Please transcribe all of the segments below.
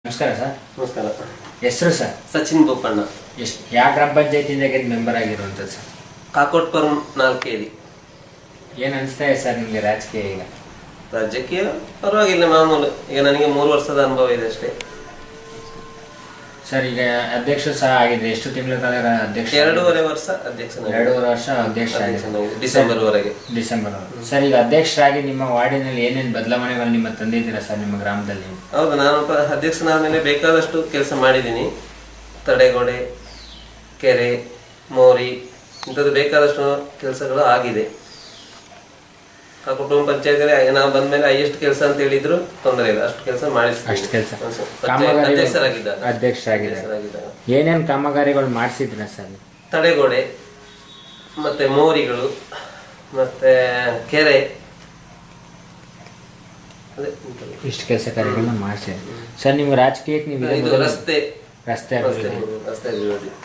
ನಮಸ್ಕಾರ ಸರ್. ನಮಸ್ಕಾರ. ಹೆಸರು ಸರ್? ಸಚಿನ್ ಬೋಪಣ್ಣ. ಎಷ್ಟು ಯಾವ ಗ್ರಾಮ ಪಂಚಾಯತಿಯಿಂದ ಮೆಂಬರ್ ಆಗಿರುವಂಥದ್ದು ಸರ್? ಕಾಕೋಟ್ಪುರಂ 4 ಏನು ಅನಿಸ್ತಾ ಇದೆ ಸರ್ ನಿಮಗೆ ರಾಜಕೀಯ ಈಗ? ರಾಜಕೀಯ ಪರವಾಗಿಲ್ಲ, ಮಾಮೂಲು. ಈಗ ನನಗೆ 3 ವರ್ಷದ ಅನುಭವ ಇದೆ ಅಷ್ಟೇ ಸರ್. ಈಗ ಅಧ್ಯಕ್ಷ ಸಹ ಆಗಿದ್ರೆ ಎಷ್ಟು ತಿಂಗಳ ಕಾಲ ಅಧ್ಯಕ್ಷ? 2.5 ವರ್ಷ ಅಧ್ಯಕ್ಷನಾಗಿ. 2.5 ವರ್ಷ ಅಧ್ಯಕ್ಷ ಡಿಸೆಂಬರ್ ವರೆಗೆ. ಸರ್, ಈಗ ಅಧ್ಯಕ್ಷರಾಗಿ ನಿಮ್ಮ ವಾರ್ಡಿನಲ್ಲಿ ಏನೇನು ಬದಲಾವಣೆಗಳು ನಿಮ್ಮ ತಂದಿದ್ದೀರಾ ಸರ್ ನಿಮ್ಮ ಗ್ರಾಮದಲ್ಲಿ? ಹೌದು, ನಾನು ಅಧ್ಯಕ್ಷನಾದ್ಮೇಲೆ ಬೇಕಾದಷ್ಟು ಕೆಲಸ ಮಾಡಿದ್ದೀನಿ. ತಡೆಗೋಡೆ, ಕೆರೆ, ಮೋರಿ ಇಂಥದ್ದು ಬೇಕಾದಷ್ಟು ಕೆಲಸಗಳು ಆಗಿದೆ. ಕಾಕೋಟ್ಪುರಂ ಪಂಚಾಯತ್ ನಾವು ಬಂದ್ಮೇಲೆ ಹೈಯೆಸ್ಟ್ ಕೆಲಸ ಅಂತ ಹೇಳಿದ್ರು ತೊಂದರೆ ಇಲ್ಲ, ಅಷ್ಟು ಕೆಲಸ ಅಧ್ಯಕ್ಷರಾಗಿದ್ದಾರೆ. ಏನೇನು ಕಾಮಗಾರಿಗಳು ಮಾಡಿಸಿದ್ರ ಸರ್? ತಡೆಗೋಡೆ, ಮತ್ತೆ ಮೋರಿಗಳು, ಮತ್ತೆ ಕೆರೆ, ಇಷ್ಟು ಕೆಲಸ ಕಾರ್ಯಗಳನ್ನ ಮಾಡಿಸಿದ್ರಿ ಸರ್. ನಿಮ್ಮ ರಾಜಕೀಯಕ್ಕೆ ನೀವು ರಸ್ತೆ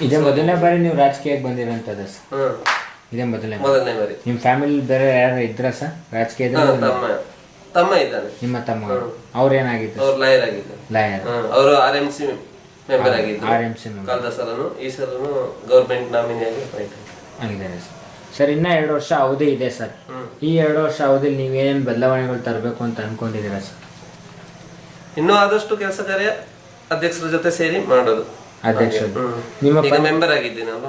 ಇದೇ ಮೊದಲನೇ ಬಾರಿ ನೀವು ರಾಜಕೀಯಕ್ಕೆ ಬಂದಿರೋಂಥದ್ದು ಸರ್? ಇದೇ ಮೊದಲನೇ ಬಾರಿ. ನಿಮ್ಮ ಫ್ಯಾಮಿಲಿ ಬೇರೆ ಯಾರು ಇದ್ರ ಸರ್ ರಾಜಕೀಯದಲ್ಲಿ? ತಮ್ಮ ಇದ್ದಾನೆ. ನಿಮ್ಮ ತಮ್ಮ? ಅವ್ರು ಏನಾಗಿತ್ತು? ಲಾಯರ್. ಅವರು RMC ಮೆಂಬರ್ ಆಗಿದ್ರು. ಕಳೆದ ಸಲನು ಈ ಸಲನು ಗೌರ್ಮೆಂಟ್ ನಾಮಿನಿಯಾಗಿ ಆಗಿದ್ದಾರೆ ಸರ್. ಸರ್, ಇನ್ನ 2 ವರ್ಷ ಅವಧಿ ಇದೆ ಸರ್. ಈ 2 ವರ್ಷ ಅವಧಿಯಲ್ಲಿ ನೀವೇನೇನು ಬದಲಾವಣೆಗಳು ತರಬೇಕು ಅಂತ ಅನ್ಕೊಂಡಿದ್ದೀರಾ ಸರ್? ಇನ್ನೂ ಆದಷ್ಟು ಕೆಲಸ ಕಾರ್ಯ ಅಧ್ಯಕ್ಷರ ಜೊತೆ ಸೇರಿ ಮಾಡೋದು. ಅಧ್ಯಕ್ಷರು ನಿಮ್ಮ ಮೆಂಬರ್ ಆಗಿದ್ದೀನಲ್ಲ.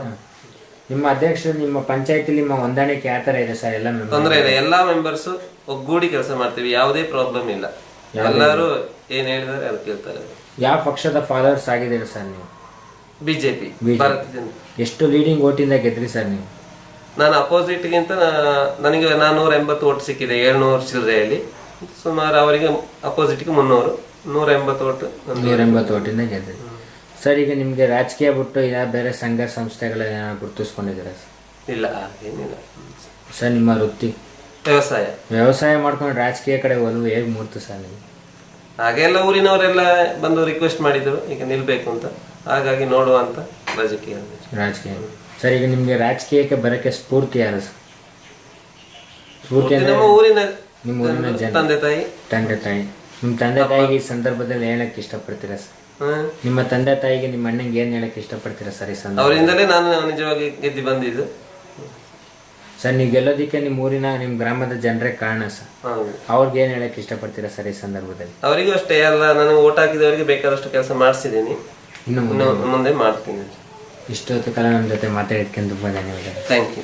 ನಿಮ್ಮ ಅಧ್ಯಕ್ಷರು ನಿಮ್ಮ ಪಂಚಾಯತಿಲಿ ನಿಮ್ಮ ಹೊಂದಾಣಿಕೆ ಯಾವ ತರ ಇದೆ ಸರ್? ಎಲ್ಲ ತೊಂದರೆ ಇಲ್ಲ, ಎಲ್ಲಾ ಮೆಂಬರ್ಸ್ ಒಗ್ಗೂಡಿ ಕೆಲಸ ಮಾಡ್ತೀವಿ, ಯಾವುದೇ ಪ್ರಾಬ್ಲಮ್ ಇಲ್ಲ. ಎಲ್ಲರೂ ಏನ್ ಹೇಳಿದಾರೆ ಅದು ಕೇಳ್ತಾರೆ. ಯಾವ ಪಕ್ಷದ ಫಾಲೋವರ್ಸ್ ಆಗಿದ್ದೀರಾ ಸರ್ ನೀವು? ಬಿಜೆಪಿ. ಎಷ್ಟು ಲೀಡಿಂಗ್ ಓಟಿಂದ ಗೆದ್ರಿ ಸರ್ ನೀವು? ನಾನು ಅಪೋಸಿಟ್ ಗಿಂತ ನನಗೆ 480 ಓಟ್ ಸಿಕ್ಕಿದೆ 700 ಚಿಲ್ಲರೆಯಲ್ಲಿ. ಸುಮಾರು ಅವರಿಗೆ ಅಪೋಸಿಟ್ಗೆ 300, 180 ಓಟ್. 180 ಓಟಿಂದ ಗೆದ್ರಿ ಸರ್. ಈಗ ನಿಮ್ಗೆ ರಾಜಕೀಯ ಬಿಟ್ಟು ಇಲ್ಲ ಬೇರೆ ಸಂಘ ಸಂಸ್ಥೆಗಳನ್ನ ಗುರುತಿಸ್ಕೊಂಡಿದ್ದೀರಾ ಸರ್? ಇಲ್ಲ, ಏನಿಲ್ಲ ಸರ್. ನಿಮ್ಮ ವೃತ್ತಿ ವ್ಯವಸಾಯ ಮಾಡ್ಕೊಂಡು ರಾಜಕೀಯ ಕಡೆ ಒಲವು ಹೇಗೆ ಮೂರ್ತು ಸರ್ ನೀವು? ಹಾಗೆಲ್ಲ ಊರಿನವರೆಲ್ಲ ಬಂದು ರಿಕ್ವೆಸ್ಟ್ ಮಾಡಿದ್ರು ಈಗ ನಿಲ್ಬೇಕು ಅಂತ, ಹಾಗಾಗಿ ನೋಡುವ ಅಂತ ರಾಜಕೀಯ. ಸರ್, ಈಗ ನಿಮ್ಗೆ ರಾಜಕೀಯಕ್ಕೆ ಬರಕ್ಕೆ ಸ್ಫೂರ್ತಿ ಯಾರು ಸರ್? ಸ್ಫೂರ್ತಿ ನಮ್ಮ ಊರಿನ ನಿಮ್ಮ ಊರಿನ ಜನ, ತಂದೆ ತಾಯಿ. ನಿಮ್ಮ ತಂದೆ ತಾಯಿಗೆ ಈ ಸಂದರ್ಭದಲ್ಲಿ ಹೇಳಕ್ ಇಷ್ಟಪಡ್ತೀರಾ ಸರ್? ನಿಮ್ಮ ತಂದೆ ತಾಯಿಗೆ ನಿಮ್ಮ ಅಣ್ಣಂಗೆ ಏನ್ ಹೇಳಕ್ ಇಷ್ಟಪಡ್ತೀರಾ ಸರ್ ಈ ಸಂದರ್ಭ? ಅವರಿಂದಲೇ ನಾನು ನಿಜವಾಗಿ ಗೆದ್ದು ಬಂದಿದ್ದು ಸರ್. ನೀವು ಗೆಲ್ಲೋದಿಕ್ಕೆ ನಿಮ್ಮ ಊರಿನ ನಿಮ್ಮ ಗ್ರಾಮದ ಜನರೇ ಕಾರಣ ಸರ್. ಅವ್ರಿಗೆ ಏನ್ ಹೇಳಕ್ ಇಷ್ಟಪಡ್ತೀರಾ ಸರ್ ಈ ಸಂದರ್ಭದಲ್ಲಿ? ಅವರಿಗೂ ಅಷ್ಟೇ ಅಲ್ಲ, ನನಗೆ ಓಟ್ ಹಾಕಿದವರಿಗೆ ಬೇಕಾದಷ್ಟು ಕೆಲಸ ಮಾಡಿಸಿದ್ದೀನಿ, ಇನ್ನು ಮುಂದೆ ಮಾಡ್ತೀನಿ. ಇಷ್ಟೊತ್ತು ಕಾಲ ನಮ್ಮ ಜೊತೆ ಮಾತಾಡಿದ್ಕೆ ತುಂಬಾ ಧನ್ಯವಾದ. Thank you.